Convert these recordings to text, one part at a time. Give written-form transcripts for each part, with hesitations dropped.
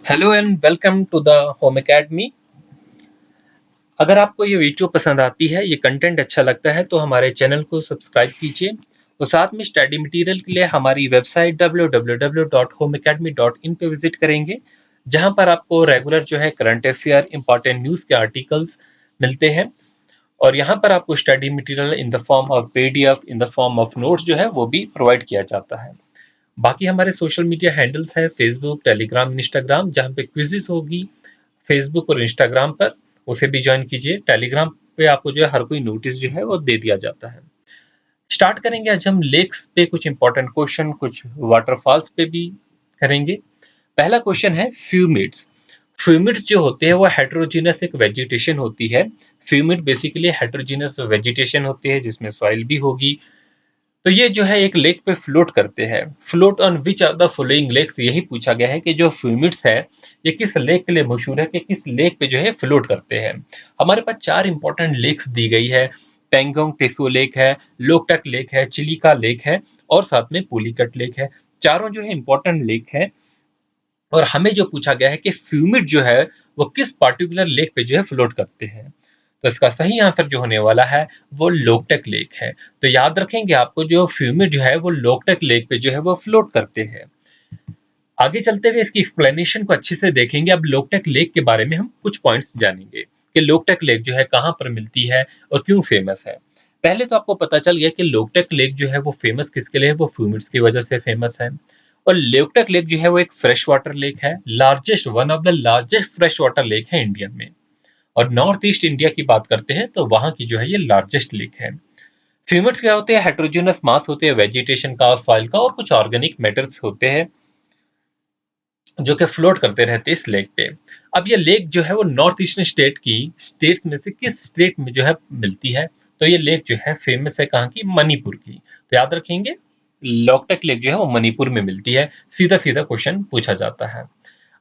Hello and welcome to the home academy. अगर आपको ये वीडियो पसंद आती है, ये कंटेंट अच्छा लगता है तो हमारे चैनल को सब्सक्राइब कीजिए और साथ में स्टडी मटेरियल के लिए हमारी वेबसाइट www.homeacademy.in पे विजिट करेंगे, जहां पर आपको रेगुलर जो है करंट अफेयर, इंपॉर्टेंट न्यूज़ के आर्टिकल्स मिलते हैं और यहाँ पर आपको study material in the form of PDF, in the form of notes जो है वो भी प्रोवाइड किया जाता है। बाकी हमारे सोशल मीडिया हैंडल्स है फेसबुक, टेलीग्राम, इंस्टाग्राम, जहाँ पे क्विज़ेस होगी फेसबुक और इंस्टाग्राम पर, उसे भी ज्वाइन कीजिए। टेलीग्राम पे आपको जो है हर कोई नोटिस जो है वो दे दिया जाता है। स्टार्ट करेंगे आज हम लेक्स पे कुछ इंपॉर्टेंट क्वेश्चन, कुछ वाटरफॉल्स पे भी करेंगे। पहला क्वेश्चन है फ्यूमिड्स। फ्यूमिड्स जो होते हैं वो हेटेरोजीनस एक वेजिटेशन होती है। फ्यूमिड बेसिकली हेटेरोजीनस वेजिटेशन होती है जिसमें सॉइल भी होगी। तो ये जो है एक लेक पे फ्लोट करते हैं। Float on which of the following lakes, यही पूछा गया है कि जो फ्यूमिड्स है ये किस लेक के लिए मशहूर है, कि किस लेक पे जो है फ्लोट करते हैं। हमारे पास चार इंपॉर्टेंट लेक्स दी गई है। पेंगोंग टेसो लेक है, लोकटक लेक है, चिलिका लेक है और साथ में पुलिकट लेक है। चारों जो है इंपॉर्टेंट लेक है और हमें जो पूछा गया है कि फ्यूमिड जो है वो किस पार्टिकुलर लेक पे जो है फ्लोट करते हैं। तो इसका सही आंसर जो होने वाला है वो लोकटक लेक है। तो याद रखेंगे आपको, जो फ्यूमिड जो है वो लोकटक लेक पे जो है वो फ्लोट करते हैं। आगे चलते हुए इसकी एक्सप्लेनेशन को अच्छे से देखेंगे। अब लोकटक लेक के बारे में हम कुछ पॉइंट्स जानेंगे कि लोकटक लेक जो है कहाँ पर मिलती है और क्यों फेमस है। पहले तो आपको पता चल गया कि लोकटक लेक जो है वो फेमस किसके लिए है, वो फ्यूमिड्स की वजह से फेमस है। और लोकटक लेक जो है वो एक फ्रेश वाटर लेक है, largest, one of the largest fresh water lake है इंडिया में। और नॉर्थ ईस्ट इंडिया की बात करते हैं तो वहां की जो है ये लार्जेस्ट लेक है। फ्यूमिड्स क्या होते हैं, हेटेरोजेनस मास होते हैं वेजिटेशन का और सॉइल का, और कुछ ऑर्गेनिक मैटर्स होते हैं जो कि फ्लोट करते रहते हैं इस लेक पे। अब ये लेक जो है वो नॉर्थ ईस्टर्न स्टेट्स में से किस स्टेट में जो है मिलती है। तो ये लेक जो है फेमस है कहाँ की, मणिपुर की। तो याद रखेंगे लोकटक लेक जो है वो मणिपुर में मिलती है। सीधा सीधा क्वेश्चन पूछा जाता है।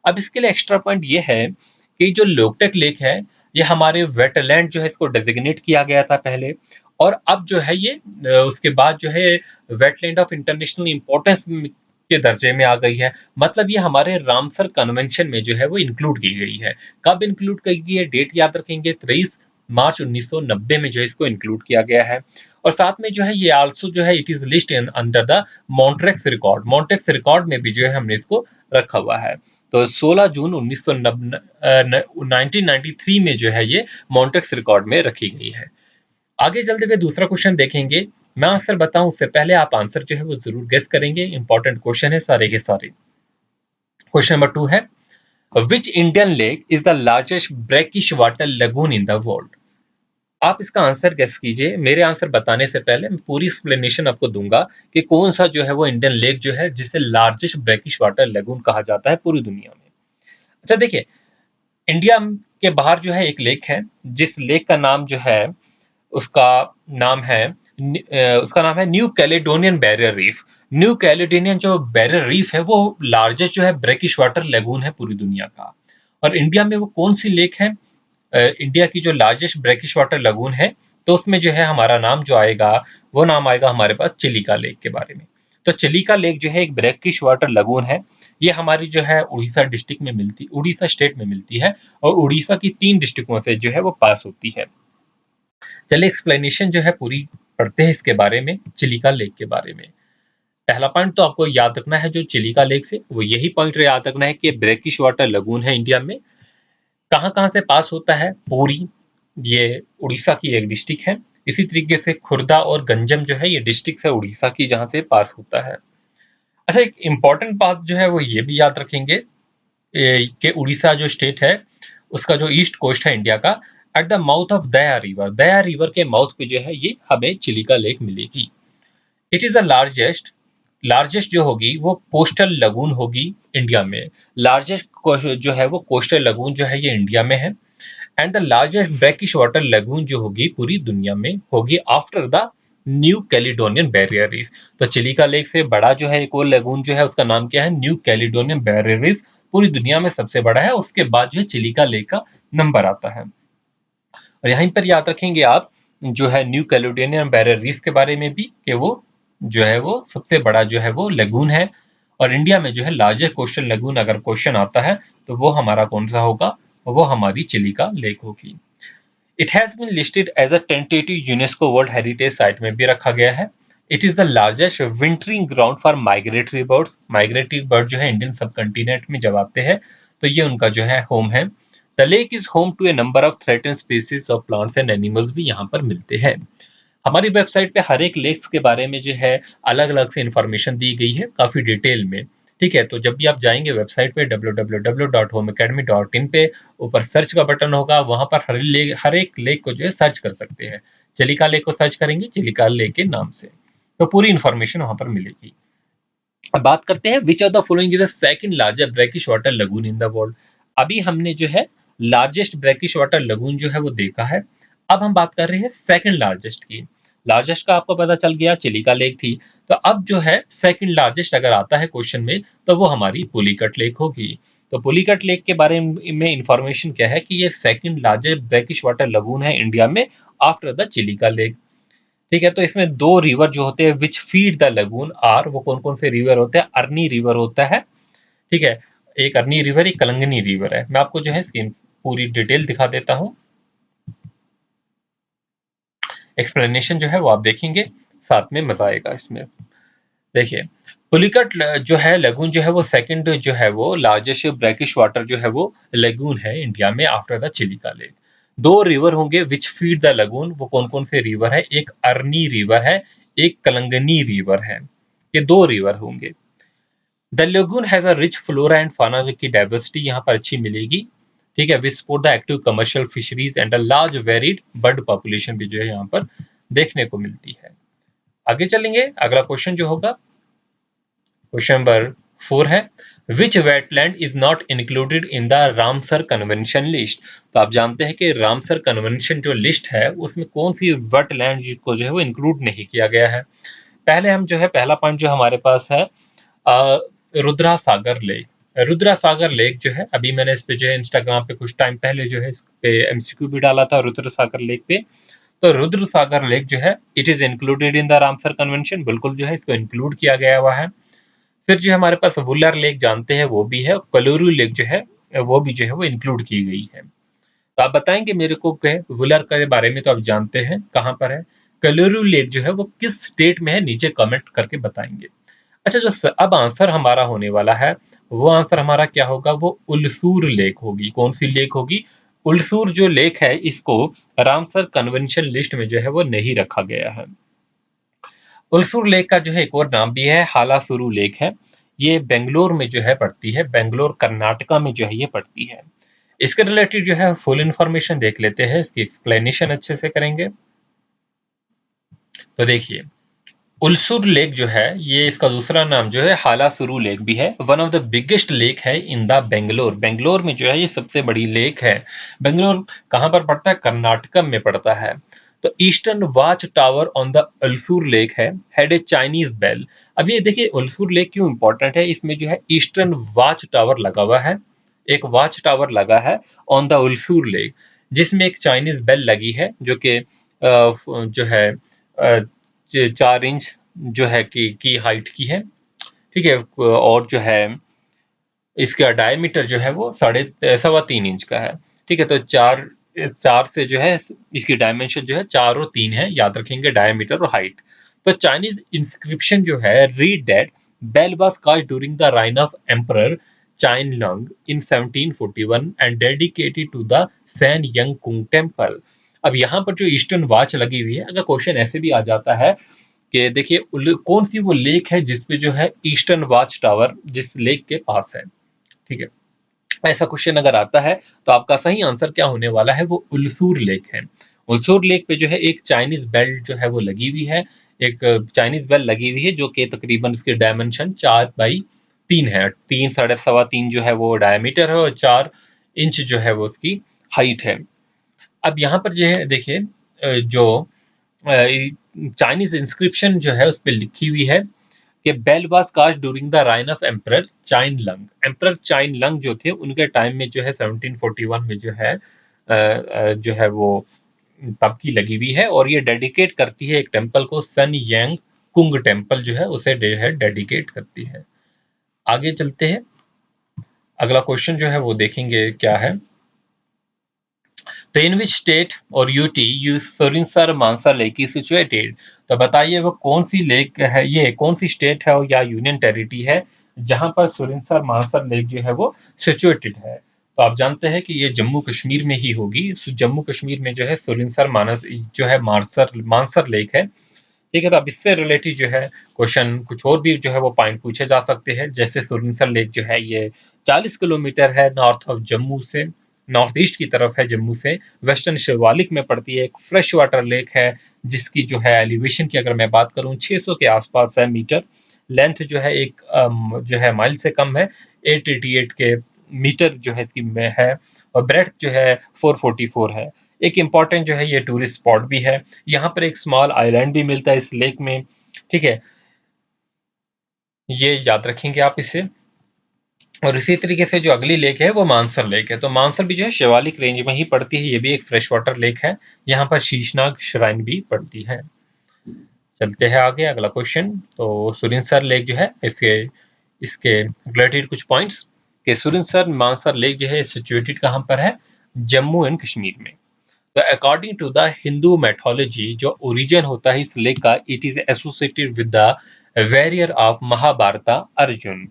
अब इसके लिए एक्स्ट्रा पॉइंट ये है कि जो लोकटक लेक है ये हमारे वेटलैंड जो है इसको डेजिग्नेट किया गया था पहले, और अब जो है ये उसके बाद जो है वेटलैंड ऑफ इंटरनेशनल इंपॉर्टेंस के दर्जे में आ गई है। मतलब ये हमारे रामसर कन्वेंशन में जो है वो इंक्लूड की गई है। कब इंक्लूड की गई है, डेट याद रखेंगे, 23 मार्च 1990 में जो है इसको इंक्लूड किया गया है। और साथ में जो है ये आल्सो जो है it is list under the Montreux record. Montreux record में भी जो है हमने इसको रखा हुआ है। तो 16 जून 1993 में जो है ये मॉन्ट्रेक्स रिकॉर्ड में रखी गई है। आगे चलते हुए दूसरा क्वेश्चन देखेंगे। मैं आंसर बताऊं उससे पहले आप आंसर जो है वो जरूर गेस करेंगे। इंपॉर्टेंट क्वेश्चन है सारे के सारे। क्वेश्चन नंबर 2 है, which Indian lake is the largest brackish water lagoon in the world. आप इसका आंसर गेस कीजिए। मेरे आंसर बताने से पहले मैं पूरी एक्सप्लेनेशन आपको दूंगा कि कौन सा जो है वो इंडियन लेक जो है जिसे लार्जेस्ट ब्रैकिश वाटर लगून कहा जाता है पूरी दुनिया में। अच्छा देखिए, इंडिया के बाहर जो है एक लेक है, जिस लेक का नाम जो है उसका उसका नाम है new Caledonian barrier reef. New Caledonian जो बैरियर रीफ है वो लार्जेस्ट जो है ब्रैकिश वाटर लेगून है पूरी दुनिया का। और इंडिया में वो कौन सी लेक है, इंडिया की जो लार्जेस्ट ब्रैकिश वाटर लगून है, तो उसमें जो है हमारा नाम जो आएगा वो नाम आएगा हमारे पास चिलिका लेक के बारे में। तो चिलिका लेक जो है एक ब्रैकिश वाटर लगून है। ये हमारी जो है उड़ीसा स्टेट में मिलती है और उड़ीसा की 3 डिस्ट्रिक्टों से जो है वो पास होती है। चलिए एक्सप्लेनेशन जो है पूरी पढ़ते हैं इसके बारे में, चिलिका लेक के बारे में। पहला पॉइंट तो आपको याद रखना है जो चिलिका लेक से, वो यही पॉइंट याद रखना है कि ब्रैकिश वाटर लगून है इंडिया में। कहाँ कहाँ से पास होता है, पूरी, ये उड़ीसा की एक डिस्ट्रिक्ट है। इसी तरीके से खुर्दा और गंजम जो है ये डिस्ट्रिक्ट है उड़ीसा की जहाँ से पास होता है। अच्छा, एक इंपॉर्टेंट बात जो है वो ये भी याद रखेंगे कि उड़ीसा जो स्टेट है उसका जो ईस्ट कोस्ट है इंडिया का, at the mouth of Daya river के माउथ पे जो है ये हमें चिलिका लेक मिलेगी। इट इज द लार्जेस्ट जो होगी वो कोस्टल लगून होगी इंडिया में। लार्जेस्ट जो है वो कोस्टल लगून जो है ये इंडिया में है। And the largest brackish water lagoon जो होगी पूरी दुनिया में होगी after the new Caledonian barrier reef. तो चिलिका लेक से बड़ा जो है एक और लगून जो है उसका नाम क्या है, न्यू कैलिडोनियन बैरियर रीफ। पूरी दुनिया में सबसे बड़ा है, उसके बाद जो है चिलिका लेक का नंबर आता है। और यहीं पर याद रखेंगे आप जो है न्यू कैलिडोनियन बैरियर रीफ के बारे में भी, कि वो जो है वो सबसे बड़ा जो है वो लगून है। और इंडिया में जो है लार्जेस्ट कोस्टल लगून अगर क्वेश्चन आता है तो वो हमारा कौन सा होगा, वो हमारी चिलिका लेक होगी। It has been listed as a tentative UNESCO world heritage site में भी रखा गया है। It is the largest wintering ground for migratory birds. Migratory bird जो है इंडियन सब कंटिनेंट में जब आते हैं तो ये उनका जो है होम है। The lake is home to a number of threatened species of plants and animals भी यहाँ पर मिलते हैं। हमारी वेबसाइट पे हर एक लेक्स के बारे में जो है अलग अलग से इंफॉर्मेशन दी गई है काफी डिटेल में। ठीक है, तो जब भी आप जाएंगे वेबसाइट पे www.homeacademy.in पे ऊपर सर्च का बटन होगा, वहां पर हर एक लेक को जो है सर्च कर सकते हैं। चिलिका लेक को सर्च करेंगे चिलिका लेक के नाम से, तो पूरी इंफॉर्मेशन वहां पर मिलेगी। अब बात करते हैं विच of the following is the second largest brackish water lagoon in the world. अभी हमने जो है लार्जेस्ट ब्रैकिश वाटर लगून जो है वो देखा है। अब हम बात कर रहे हैं सेकंड लार्जेस्ट की। लार्जेस्ट का आपको पता चल गया चिलिका लेक थी, तो अब जो है सेकंड लार्जेस्ट अगर आता है क्वेश्चन में तो वो हमारी पुलिकट लेक होगी। तो पुलिकट लेक के बारे में इंफॉर्मेशन क्या है कि ये second largest brackish water lagoon है इंडिया में आफ्टर द चिलिका लेक। ठीक है, तो इसमें दो रिवर जो होते हैं which feed the lagoon are, वो कौन कौन से रिवर होते हैं, अर्नी रिवर होता है। ठीक है, एक अर्नी रिवर एक कलंगनी रिवर है। मैं आपको जो है इसकी पूरी डिटेल दिखा देता हूँ। एक्सप्लेनेशन जो है वो आप देखेंगे, साथ में मजा आएगा इसमें। देखिए, पुलिकट जो है लगून जो है वो सेकंड जो है वो लार्जेस्ट ब्रैकिश वाटर जो है वो लगून है इंडिया में आफ्टर द चिलिका लेक। दो रिवर होंगे विच फीड द लगून, वो कौन कौन से रिवर है, एक अर्नी रिवर है, एक कलंगनी रिवर है। ये दो रिवर होंगे। The lagoon has a rich flora and फाना की डाइवर्सिटी यहाँ पर अच्छी मिलेगी। ठीक है, विच support the active commercial fisheries and a large varied bird population भी जो है यहाँ पर देखने को मिलती है। आगे चलेंगे, अगला क्वेश्चन जो होगा क्वेश्चन नंबर 4 है which wetland is not included in the Ramsar convention list. तो आप जानते हैं कि रामसर कन्वेंशन जो लिस्ट है उसमें कौन सी वेटलैंड को जो है वो इंक्लूड नहीं किया गया है। पहले हम जो है पहला पॉइंट जो हमारे पास है रुद्रा सागर लेक। रुद्रा सागर लेक जो है अभी मैंने इस पे जो है इंस्टाग्राम पे कुछ टाइम पहले जो है इस पे एमसीक्यू भी डाला था रुद्र सागर लेक पे। तो रुद्र सागर लेक जो है it is included in the Ramsar convention, बिल्कुल जो है इसको इंक्लूड किया गया हुआ है। फिर जो हमारे पास वुलर लेक जानते हैं वो भी है, कलोरू लेक जो है वो भी जो है वो इंक्लूड की गई है। तो आप बताएंगे मेरे को कि वुलर के बारे में तो आप जानते हैं कहाँ पर है, कलोरू लेक जो है वो किस स्टेट में है, नीचे कमेंट करके बताएंगे। अच्छा, जो अब आंसर हमारा होने वाला है वो आंसर हमारा क्या होगा, वो उलसूर लेक होगी। कौन सी लेक होगी, उलसूर जो लेक है इसको रामसर कन्वेंशन लिस्ट में जो है वो नहीं रखा गया है। उलसूर लेक का जो है एक और नाम भी है हालासुरु लेक है। ये बेंगलोर में जो है पड़ती है, बेंगलोर कर्नाटका में जो है ये पड़ती है। इसके रिलेटेड जो है फुल इंफॉर्मेशन देख लेते हैं, इसकी एक्सप्लेनेशन अच्छे से करेंगे। तो देखिए, उलसूर लेक जो है ये इसका दूसरा नाम जो है हालासुरु लेक भी है। One of the biggest lake है इन द बेंगलोर। बेंगलोर में जो है ये सबसे बड़ी लेक है। बेंगलोर कहाँ पर पड़ता है, कर्नाटक में पड़ता है। तो eastern watch tower on the Ulsoor lake है, हैड ए चाइनीज बेल। अब ये देखिए उलसूर लेक क्यों इंपॉर्टेंट है, इसमें जो है ईस्टर्न वाच टावर लगा हुआ है, एक वाच टावर लगा है ऑन द उलसूर लेक, जिसमें एक चाइनीज बेल लगी है जो कि जो है 4 इंच जो है की हाइट की है। ठीक है, और जो है इसका डायमीटर जो है वो 3.5 इंच का है। ठीक है, तो चार चार से जो है इसकी डायमेंशन जो है 4 और 3 है, याद रखेंगे डायमीटर और हाइट। तो चाइनीज इंस्क्रिप्शन जो है read that bell was cast during the reign of emperor Chien Lung in 1741 and dedicated to the San Yung Kung temple. अब यहाँ पर जो ईस्टर्न वॉच लगी हुई है, अगर क्वेश्चन ऐसे भी आ जाता है कि देखिए कौन सी वो लेक है जिसपे जो है ईस्टर्न वॉच टावर जिस लेक के पास है। ठीक है, ऐसा क्वेश्चन अगर आता है तो आपका सही आंसर क्या होने वाला है, वो उलसूर लेक है। उलसूर लेक पे जो है एक चाइनीज बेल्ट जो है वो लगी हुई है, एक चाइनीज बेल लगी हुई है जो कि तकरीबन इसके डायमेंशन 4x3 है। 3 3.25 जो है वो डायमीटर है और 4 इंच जो है वो उसकी हाइट है। अब यहाँ पर जो है देखिए जो चाइनीज इंस्क्रिप्शन जो है उस पर लिखी हुई है कि bell was cast during the reign of emperor Chien Lung. Emperor Chien Lung जो थे उनके टाइम में जो है 1741 में जो है वो तब की लगी हुई है, और ये डेडिकेट करती है एक टेम्पल को, सन यांग कुंग टेम्पल जो है उसे जो है डेडिकेट करती है। आगे चलते हैं, अगला क्वेश्चन जो है वो देखेंगे क्या है। तो इन विच स्टेट और UT you Surinsar Mansar lake is situated. तो बताइए वो कौन सी लेक है, ये कौन सी स्टेट है या यूनियन टेरिटरी है जहां पर सुरिनसर मानसर लेक जो है वो सिचुएटेड है। तो आप जानते हैं कि ये जम्मू कश्मीर में ही होगी। जम्मू कश्मीर में जो है सुरिनसर मानस जो है मानसर मानसर लेक है। ठीक है, तो अब इससे रिलेटेड जो है क्वेश्चन कुछ और भी जो है वो पॉइंट पूछे जा सकते हैं। जैसे सुरिनसर लेक जो है ये 40 किलोमीटर है नॉर्थ ऑफ जम्मू से, नॉर्थ ईस्ट की तरफ है जम्मू से, वेस्टर्न शिवालिक में पड़ती है, एक फ्रेश वाटर लेक है जिसकी जो है एलिवेशन की अगर मैं बात करूं 600 के आसपास है मीटर, लेंथ जो है एक जो है माइल से कम है, 888 के मीटर जो है इसकी में है, और ब्रेथ जो है 444 है। एक इम्पॉर्टेंट जो है ये टूरिस्ट स्पॉट भी है। यहाँ पर एक स्मॉल आइलैंड भी मिलता है इस लेक में। ठीक है, ये याद रखेंगे आप इसे। और इसी तरीके से जो अगली लेक है वो मानसर लेक है। तो मानसर भी जो है शिवालिक रेंज में ही पड़ती है, ये भी एक फ्रेश वाटर लेक है। यहाँ पर शीशनाग श्राइन भी पड़ती है। चलते हैं आगे, अगला क्वेश्चन। तो सुरिनसर लेक जो है इसके इसके रिलेटेड कुछ पॉइंट्स कि सुरिनसर मानसर लेक जो है सिचुएटेड कहाँ पर है, जम्मू एंड कश्मीर में। तो according to the Hindu mythology जो ओरिजिन होता है इस लेक का, it is associated with the warrior of Mahabharata Arjun.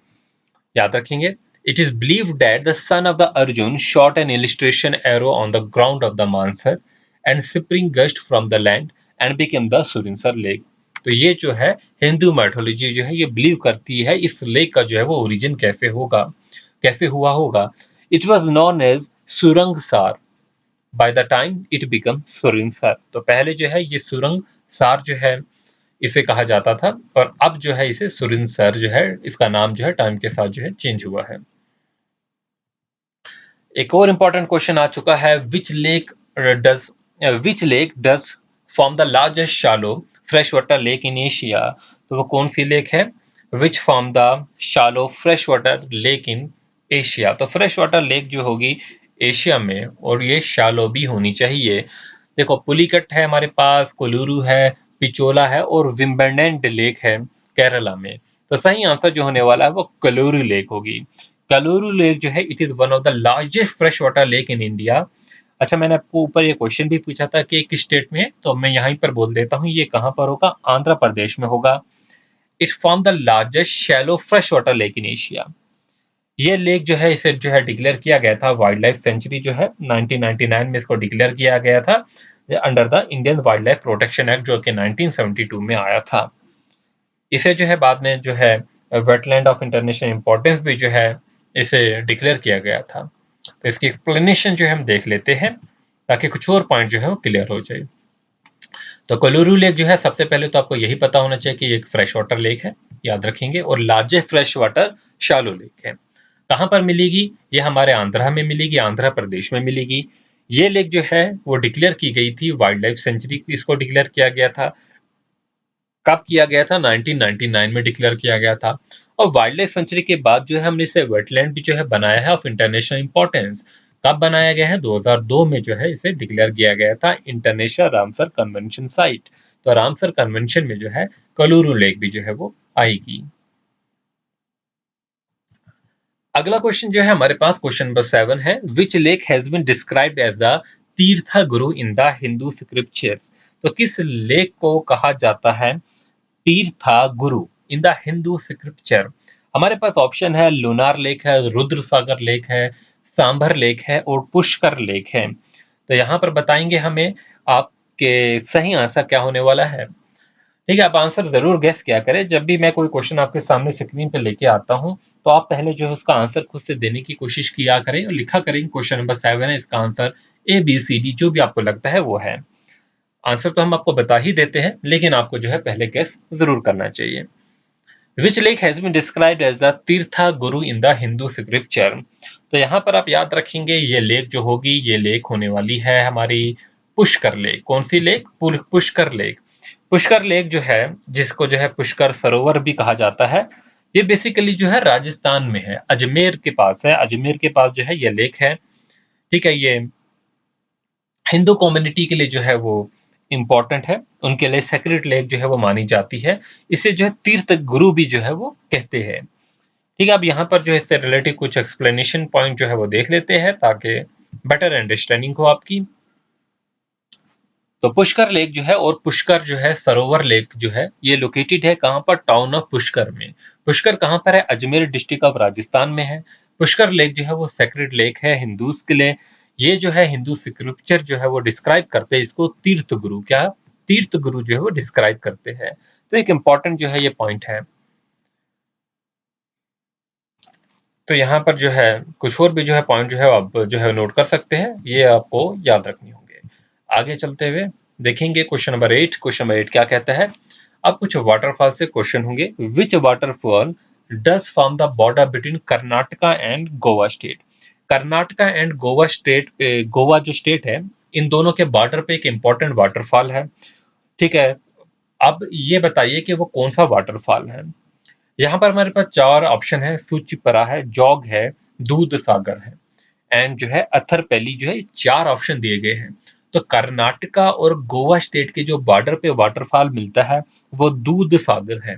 याद रखेंगे, it is believed that the son of the Arjun shot an illustration arrow on the ground of the Mansar and spring gust from the land and became the Surinsar lake. तो ये जो है Hindu mythology जो है ये believe करती है इस लेक का जो है वो ओरिजिन कैसे होगा, कैसे हुआ होगा। It was known as Surangsar by the time it became Surinsar. तो पहले जो है ये सुरंग सार जो है इसे कहा जाता था, और अब जो है इसे सुरिनसर जो है इसका नाम जो है टाइम के साथ जो है चेंज हुआ है। एक और इंपॉर्टेंट क्वेश्चन आ चुका है, does which lake does form the largest शालो fresh water lake in Asia. तो वो कौन सी लेक है, which form the शालो fresh water lake in Asia. तो फ्रेश वाटर लेक जो होगी एशिया में, और ये शालो भी होनी चाहिए। देखो पुलिकट है हमारे पास, कोलुरु है, पिचोला है और विम्बलडैन लेक है केरला में। तो सही आंसर जो होने वाला है वो कलूरू लेक होगी। कलूरू लेक जो है it is one of the largest fresh water lake in India. अच्छा, मैंने आपको ऊपर ये क्वेश्चन भी पूछा था कि किस स्टेट में है, तो मैं यहीं पर बोल देता हूँ ये कहाँ पर होगा, आंध्र प्रदेश में होगा। It form the largest shallow fresh water lake in Asia. ये लेक जो है इसे जो है डिक्लेयर किया गया था वाइल्ड लाइफ सेंचुरी जो है 1999 में इसको डिक्लेयर किया गया था under the Indian wild life protection act जो कि 1972 में आया था। इसे जो है बाद में जो है वेटलैंड ऑफ इंटरनेशनल इंपॉर्टेंस भी जो है इसे डिक्लेयर किया गया था। तो इसकी एक्सप्लेनेशन जो है हम देख लेते हैं ताकि कुछ और पॉइंट जो है वो क्लियर हो जाए। तो कोलुरु लेक जो है सबसे पहले तो आपको यही पता होना चाहिए कि ये एक फ्रेश वाटर लेक है, याद रखेंगे, और लार्जेस्ट फ्रेश वाटर शालो लेक है। कहाँ पर मिलेगी, ये हमारे आंध्रा में मिलेगी, आंध्र प्रदेश में मिलेगी। ये लेक जो है वो डिक्लेयर की गई थी वाइल्ड लाइफ सेंचुरी, इसको डिक्लेयर किया गया था। कब किया गया था, 1999 में डिक्लेयर किया गया था। और वाइल्ड लाइफ सेंचुरी के बाद जो है हमने इसे वेटलैंड भी जो है बनाया है ऑफ इंटरनेशनल इंपॉर्टेंस। कब बनाया गया है, 2002 में जो है इसे डिक्लेयर किया गया था इंटरनेशनल रामसर कन्वेंशन साइट। तो रामसर कन्वेंशन में जो है कलूरू लेक भी जो है वो आएगी। अगला क्वेश्चन जो है हमारे पास क्वेश्चन नंबर 7 है, which lake has been described as the Tirtha Guru in the Hindu scriptures. तो किस लेक को कहा जाता है तीर्था Guru in the Hindu scripture. हमारे पास ऑप्शन है लूनार लेक है, रुद्र सागर लेक है, सांभर लेक है और पुष्कर लेक है। तो यहाँ पर बताएंगे हमें आपके सही आंसर क्या होने वाला है। ठीक है, आप आंसर जरूर गेस किया करें। जब भी मैं कोई क्वेश्चन आपके सामने स्क्रीन पे लेके आता हूँ तो आप पहले जो है उसका आंसर खुद से देने की कोशिश किया करें और लिखा करें क्वेश्चन नंबर 7 है, इसका आंसर ABCD जो भी आपको लगता है वो है। आंसर तो हम आपको बता ही देते हैं लेकिन आपको जो है पहले गेस जरूर करना चाहिए। Which lake has been described as the Tirtha Guru in the Hindu scripture. तो यहाँ पर आप याद रखेंगे ये लेक जो होगी ये लेक होने वाली है हमारी पुष्कर लेक। कौन सी lake, Pushkar lake. Pushkar lake जो है जिसको जो है पुष्कर सरोवर भी कहा जाता है, ये बेसिकली जो है राजस्थान में है, अजमेर के पास है। अजमेर के पास जो है ये लेक है। ठीक है, ये हिंदू कम्युनिटी के लिए जो है वो इम्पोर्टेंट है, उनके लिए सेक्रेट लेक जो है वो मानी जाती है। इसे जो है तीर्थ गुरु भी जो है वो कहते हैं। ठीक है, अब यहाँ पर जो है इससे रिलेटेड कुछ एक्सप्लेनेशन पॉइंट जो है वो देख लेते हैं ताकि बेटर अंडरस्टैंडिंग हो आपकी। तो पुष्कर लेक जो है और पुष्कर जो है सरोवर लेक जो है ये लोकेटेड है कहाँ पर, टाउन ऑफ पुष्कर में। पुष्कर कहाँ पर है, अजमेर डिस्ट्रिक्ट ऑफ राजस्थान में है। पुष्कर लेक जो है वो सेक्रेड लेक है हिंदूज के लिए। ये जो है हिंदू स्क्रिप्चर जो है वो डिस्क्राइब करते हैं इसको तीर्थ गुरु, क्या तीर्थ गुरु जो है वो डिस्क्राइब करते हैं। तो एक इंपॉर्टेंट जो है ये पॉइंट है। तो यहाँ पर जो है कुछ और भी जो है पॉइंट जो है आप जो है नोट कर सकते हैं, ये आपको याद रखने होंगे। आगे चलते हुए देखेंगे क्वेश्चन नंबर 8। क्वेश्चन नंबर 8 क्या कहता है, अब कुछ वाटरफॉल से क्वेश्चन होंगे। Which waterfall does form the border between Karnataka and Goa state. Karnataka and Goa state, Goa जो स्टेट है इन दोनों के बॉर्डर पे एक इंपॉर्टेंट वाटरफॉल है। ठीक है, अब ये बताइए कि वो कौन सा वाटरफॉल है। यहाँ पर हमारे पास चार ऑप्शन है, सूचिपरा है, जौग है, दूध सागर है एंड जो है अथरपैली जो है, चार ऑप्शन दिए गए हैं। तो कर्नाटका और गोवा स्टेट के जो बॉर्डर पे वाटरफॉल मिलता है वो दूध सागर है।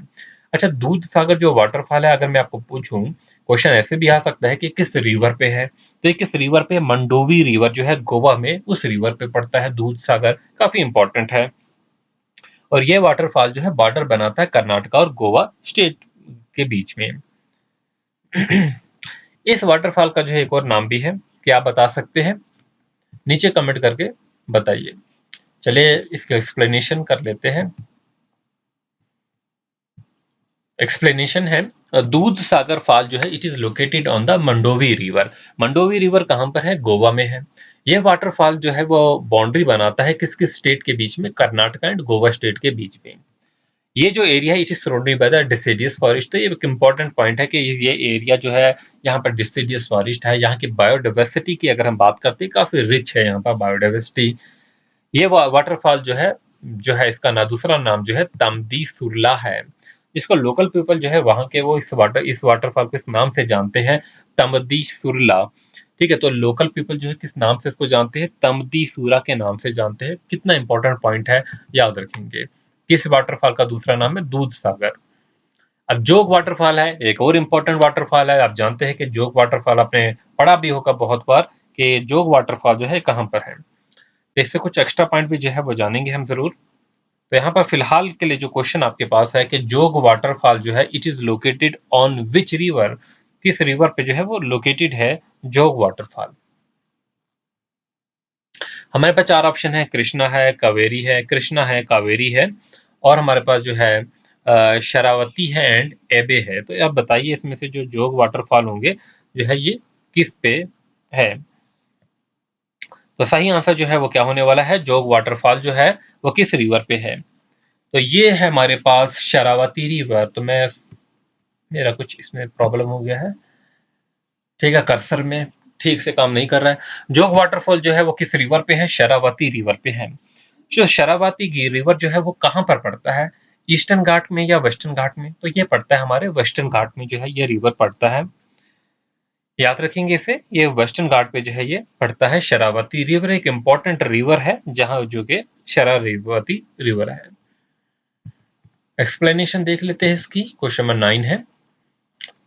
अच्छा, दूध सागर जो वाटरफॉल है, अगर मैं आपको पूछूं, क्वेश्चन ऐसे भी आ सकता है कि किस रिवर पे है, तो ये किस रिवर पे, मंडोवी रिवर जो है गोवा में उस रिवर पे पड़ता है दूध सागर, काफी इंपॉर्टेंट है। और ये वाटरफॉल जो है बॉर्डर बनाता है कर्नाटका और गोवा स्टेट के बीच में। इस वाटरफॉल का जो है एक और नाम भी है, क्या आप बता सकते हैं, नीचे कमेंट करके बताइए। चलिए इसका एक्सप्लेनेशन कर लेते हैं। एक्सप्लेनेशन है, दूध सागर फॉल जो है it is located on the Mandovi river. Mandovi river कहाँ पर है, गोवा में है। यह वाटरफॉल जो है वो बाउंड्री बनाता है किस किस स्टेट के बीच में, कर्नाटका एंड गोवा स्टेट के बीच में। ये जो एरिया है it is surrounded by the deciduous forest. तो ये एक इंपॉर्टेंट पॉइंट है कि ये एरिया जो है यहाँ पर डिसिडियस फॉरेस्ट है। यहाँ की बायोडाइवर्सिटी की अगर हम बात करते हैं काफी रिच है यहाँ पर बायोडाइवर्सिटी। ये वाटरफॉल जो है इसका ना दूसरा नाम जो है तमदी सुरला है। इसको लोकल पीपल जो है वहाँ के वो इस वाटरफॉल को इस नाम से जानते हैं, तमदी सुरला। ठीक है, तो लोकल पीपल जो है किस नाम से इसको जानते हैं, तमदी सूरा के नाम से जानते हैं। कितना इंपॉर्टेंट पॉइंट है, याद रखेंगे। किस वाटरफॉल का दूसरा नाम है, दूध सागर। अब जोग वाटरफॉल है, एक और इंपॉर्टेंट वाटरफॉल है। आप जानते हैं कि जोग वाटरफॉल आपने पढ़ा भी होगा बहुत बार कि जोग वाटरफॉल जो है कहाँ पर है। तो इससे कुछ एक्स्ट्रा पॉइंट भी जो है वो जानेंगे हम जरूर। तो यहाँ पर फिलहाल के लिए जो क्वेश्चन आपके पास है कि जोग वाटरफॉल जो है it is located on which river, किस रिवर पे जो है वो लोकेटेड है जोग वाटरफॉल। हमारे पास चार ऑप्शन है, कृष्णा है, कावेरी है, कृष्णा है, कावेरी है और हमारे पास जो है शरावती है एंड एबे है। तो आप बताइए इसमें से जो जोग वाटरफॉल होंगे जो है ये किस पे है। तो सही आंसर जो है वो क्या होने वाला है, जोग वाटरफॉल जो है वो किस रिवर पे है। तो ये है हमारे पास शरावती रिवर। तो मैं, मेरा कुछ इसमें प्रॉब्लम हो गया है। ठीक है, कर्सर में ठीक से काम नहीं कर रहा है। जोग वाटरफॉल जो है वो किस रिवर पे है, शरावती रिवर पे है। जो शरावती रिवर जो है वो कहाँ पर पड़ता है, ईस्टर्न घाट में या वेस्टर्न घाट में, तो ये पड़ता है हमारे वेस्टर्न घाट में जो है ये रिवर पड़ता है। याद रखेंगे इसे, ये वेस्टर्न घाट पे जो है ये पड़ता है। शरावती रिवर एक इंपॉर्टेंट रिवर है जहां जो कि शरावती रिवर है। एक्सप्लेनेशन देख लेते हैं इसकी। क्वेश्चन नंबर 9 है,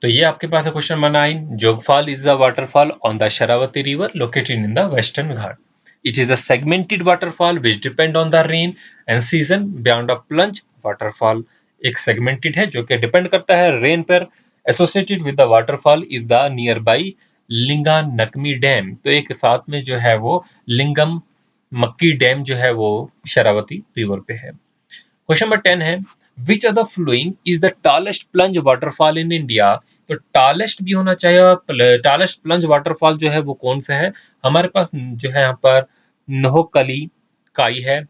तो ये आपके पास है question number 9। Jog fall is a waterfall on the Sharavati river located in the western Ghat. It is a segmented waterfall which depend on the rain and season beyond a plunge waterfall. एक सेगमेंटेड है जो कि डिपेंड करता है रेन पर। Associated with the waterfall is the near by Linganamakki dam. तो एक साथ में जो है वो लिंगम मक्की डैम जो है वो शरावती रिवर पे है। क्वेश्चन नंबर 10 है, विच of the following is the tallest plunge waterfall in India. तो टॉलेस्ट भी होना चाहिए, टॉलेस्ट प्लंज वाटरफॉल जो है वो कौन सा है। हमारे पास जो है यहाँ पर नोहकली काई है,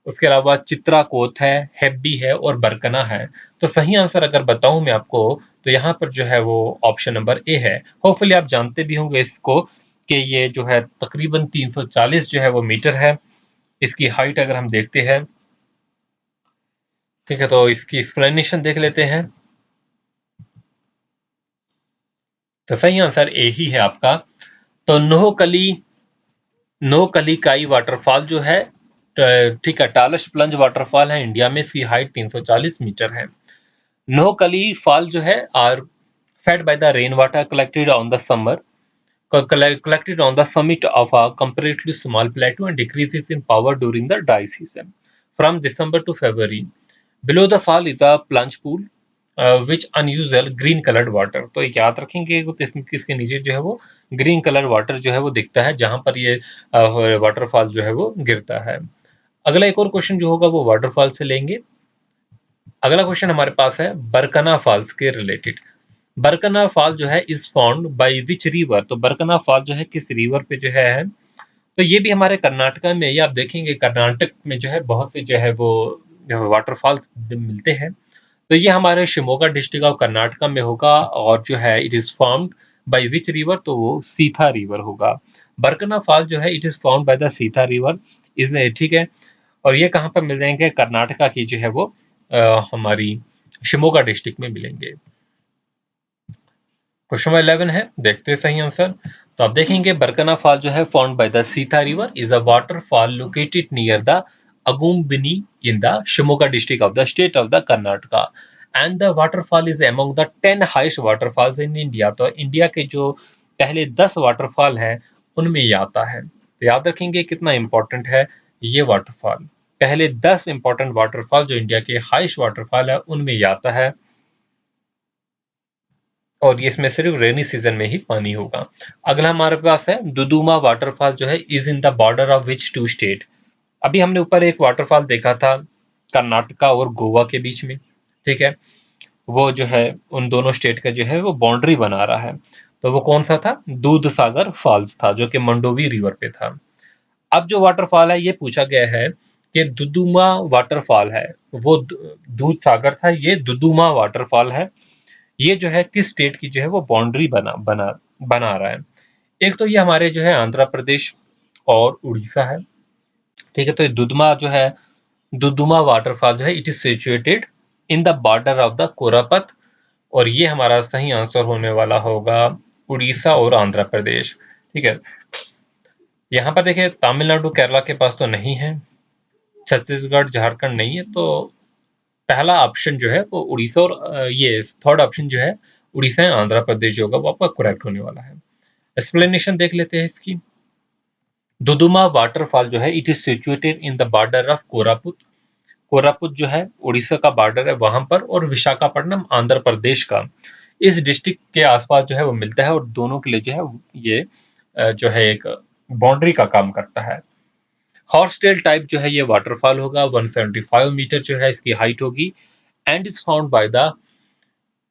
उसके अलावा चित्राकोट है, हेब्बी है और बरकना है। तो सही आंसर अगर बताऊं मैं आपको, तो यहाँ पर जो है वो ऑप्शन नंबर ए है। होपफुली आप जानते भी होंगे इसको कि ये जो है तकरीबन 340 जो है वो मीटर है इसकी हाइट अगर हम देखते हैं। ठीक है, तो इसकी एक्सप्लेनेशन देख लेते हैं। तो सही आंसर ए ही है आपका। तो नोकलिकाई वाटरफॉल जो है, ठीक है, टालस्ट प्लंज वाटरफॉल है इंडिया में, इसकी हाइट 340 मीटर है। नोकली फॉल जो है are fed by the rainwater collected on the collected on the summit of a comparatively small plateau and decreases in power during the dry season from December to February. Below the fall is a plunge pool which unusual green colored water. तो एक याद रखेंगे इसके नीचे जो है वो green colour water जो है वो दिखता है जहां पर ये वाटरफॉल जो है वो गिरता है। अगला एक और क्वेश्चन जो होगा वो वाटरफॉल से लेंगे। अगला क्वेश्चन हमारे पास है बरकना फॉल्स के रिलेटेड। बरकना फॉल जो है is found by which river, तो बरकना फॉल जो है किस रिवर पे जो है, तो ये भी हमारे कर्नाटका में, ये आप देखेंगे कर्नाटक में जो है बहुत से जो है वो वाटरफॉल्स मिलते हैं। तो ये हमारे शिमोगा डिस्ट्रिक्ट ऑफ कर्नाटका में होगा और जो है it is found by which river, तो वो सीथा रिवर होगा। बरकना फॉल जो है it is found by the Sitha river is, ठीक है। और ये कहाँ पर मिल जाएंगे, कर्नाटका की जो है वो हमारी शिमोगा डिस्ट्रिक्ट में मिलेंगे। क्वेश्चन नंबर 11 है, देखते हैं सही आंसर। तो आप देखेंगे बरकना फॉल जो है found by the Sita river is a waterfall located near the Agumbe in the Shimoga district of the state of the Karnataka and the waterfall is among the 10 highest waterfalls in India. तो इंडिया के जो पहले 10 waterfall हैं उनमें ये आता है। तो याद रखेंगे कितना इंपॉर्टेंट है ये वाटरफॉल। पहले 10 इंपॉर्टेंट वाटरफॉल जो इंडिया के हाईएस्ट वाटरफॉल है उनमें ये आता है और ये इसमें सिर्फ रेनी सीजन में ही पानी होगा। अगला हमारे पास है दुदुमा वाटरफॉल जो है is in the border of which two state. अभी हमने ऊपर एक वाटरफॉल देखा था कर्नाटका और गोवा के बीच में, ठीक है। वो जो है उन दोनों स्टेट का जो है वो बाउंड्री बना रहा है। तो वो कौन सा था, दूध सागर फॉल्स था जो कि मंडोवी रिवर पे था। अब जो वाटरफॉल है ये पूछा गया है कि दुदुमा वाटरफॉल है वो दूध सागर था, ये दुदुमा वाटरफॉल है, ये जो है किस स्टेट की जो है वो बाउंड्री बना बना बना रहा है। एक तो ये हमारे जो है आंध्र प्रदेश और उड़ीसा है, ठीक है। तो ये दुदुमा जो है, दुदुमा वाटरफॉल जो है it is situated in the border of the Koraput, और ये हमारा सही आंसर होने वाला होगा उड़ीसा और आंध्र प्रदेश, ठीक है। यहाँ पर देखिए तमिलनाडु केरला के पास तो नहीं है, छत्तीसगढ़ झारखंड नहीं है, तो पहला ऑप्शन जो है वो उड़ीसा और ये थर्ड ऑप्शन जो है उड़ीसा या आंध्र प्रदेश जो होगा वो आपका करेक्ट होने वाला है। एक्सप्लेनेशन देख लेते हैं इसकी। दुदुमा वाटरफॉल जो है it is situated in the border of Koraput. Koraput जो है उड़ीसा का बॉर्डर है वहां पर, और विशाखापट्टनम आंध्र प्रदेश का इस डिस्ट्रिक्ट के आसपास जो है वो मिलता है, और दोनों के लिए जो है ये जो है एक बाउंड्री का काम करता है। हॉर्सटेल टाइप जो है ये वाटरफॉल होगा, 175 मीटर जो है इसकी हाइट होगी and is found by the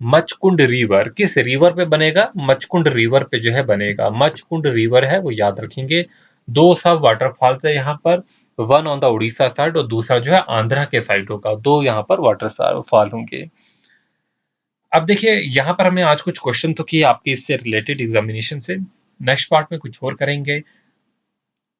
Machkund river. किस रिवर पे बनेगा, मचकुंड रिवर पे जो है बनेगा। मचकुंड रिवर है वो याद रखेंगे। दो सब वाटरफॉल है यहाँ पर, one on the Orissa side और दूसरा जो है आंध्रा के साइड होगा। दो यहाँ पर वाटरफॉल होंगे। अब देखिए यहाँ पर हमने आज कुछ क्वेश्चन तो किए आपके इससे रिलेटेड एग्जामिनेशन से, नेक्स्ट पार्ट में कुछ और करेंगे।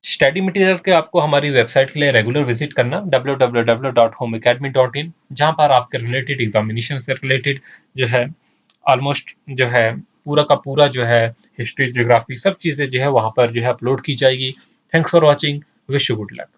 स्टडी मटेरियल के आपको हमारी वेबसाइट के लिए रेगुलर विजिट करना www.homeacademy.in, जहां पर आपके रिलेटेड एग्जामिनेशन से रिलेटेड जो है ऑलमोस्ट जो है पूरा का पूरा जो है हिस्ट्री ज्योग्राफी सब चीज़ें जो है वहां पर जो है अपलोड की जाएगी। Thanks for watching, wish you good luck.